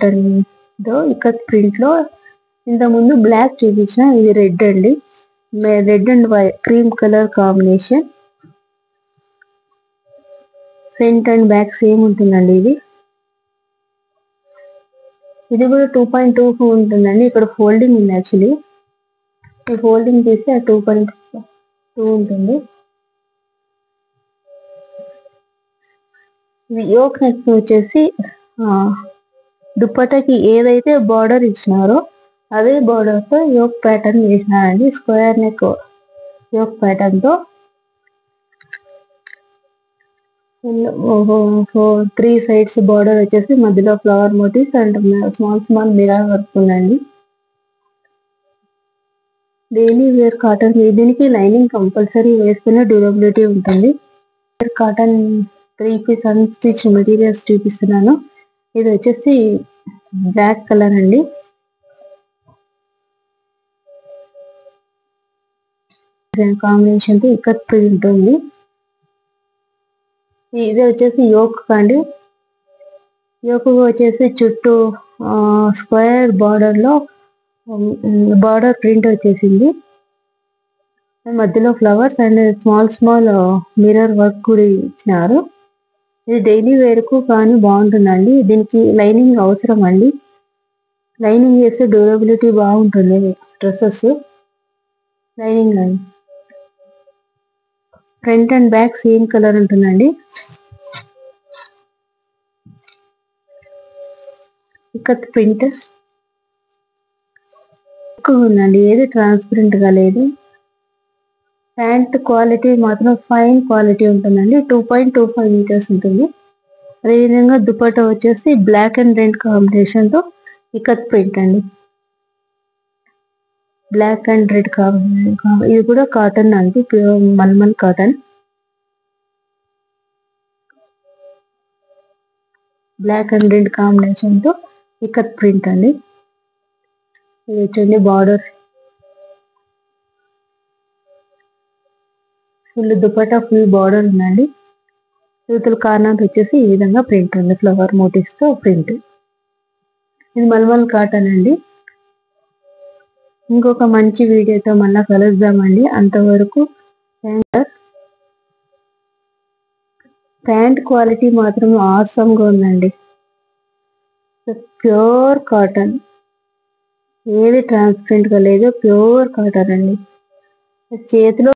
Cotton తో ikat print లో ఇంత ముందు బ్లాక్ చూపించిన, ఇది రెడ్ అండి. Red and white cream colour combination. Front and back same ఉంటుందండి. ఇది కూడా 2.2 ఉంటుందండి. ఇక్కడ ఫోల్డింగ్ ఉంది. యాక్చువల్లీ ఈ ఫోల్డింగ్ తీసి ఆ 2.2 ఉంటుంది. ఇది యోక్ నెక్ వచ్చేసి దుప్పటకి ఏదైతే బార్డర్ ఇచ్చినారో అదే బార్డర్ తో యోక్ ప్యాటర్న్ వేసినారండి. స్క్వేర్ నెక్ యోక్ ప్యాటర్న్ తో 3 సైడ్స్ బార్డర్ వచ్చేసి మధ్యలో flower motifs and small mirror work ఉందండి. Daily wear cotton. దీనికి లైనింగ్ కంపల్సరీ వేస్తేనే డ్యూరబిలిటీ ఉంటుంది. కాటన్ 3 పీస్ అన్స్టిచ్ మెటీరియల్స్ చూపిస్తున్నాను. ఇది వచ్చేసి బ్లాక్ కలర్ అండి. కాంబినేషన్ తో ఇక్కత్ ప్రింట్ ఉంది. ఇది వచ్చేసి యోక్ అండి. యోక్ వచ్చేసి చుట్టూ స్క్వేర్ బార్డర్ లో బార్డర్ ప్రింట్ వచ్చేసింది. మధ్యలో flowers and small mirror work కూడా ఇచ్చినారు. ఇది డైలీ వేర్ కు కానీ బాగుంటుందండి. దీనికి లైనింగ్ అవసరం అండి. లైనింగ్ వేస్తే డ్యూరబిలిటీ బాగుంటుంది డ్రెస్సెస్. లైనింగ్ అండి. Front and back same colour ఉంటుందండి. ఇక్కత్ ప్రింట్ ఉందండి. ఏది ట్రాన్స్పరెంట్ గా లేదు. ప్యాంట్ క్వాలిటీ మాత్రం ఫైన్ క్వాలిటీ ఉంటుందండి. 2.25 మీటర్స్ ఉంటుంది. అదేవిధంగా దుపట్టా వచ్చేసి బ్లాక్ అండ్ రెడ్ కాంబినేషన్ తో ఇక్కత్ ప్రింట్ అండి. Black and red combination. ఇది కూడా కాటన్ అండి. Pure mulmul cotton. Black and red combination తో ఇక్కత్ ప్రింట్ అండి. ఇది వచ్చండి border. Full dupatta full border ఉందండి. యూతల కార్నర్ వచ్చేసి ఈ విధంగా ప్రింట్ ఉంది. ఫ్లవర్ మోటివ్స్ తో ప్రింట్. ఇది మల్మల్ కాటన్ అండి. ఇంకొక మంచి వీడియోతో మళ్ళా కలుద్దామండి. అంతవరకు ప్యాంట్ క్వాలిటీ మాత్రం ఆసమ్ గా ఉందండి. Pure cotton. ఏది ట్రాన్స్పరెంట్ గా లేదు. ప్యూర్ కాటన్ అండి. చేతిలో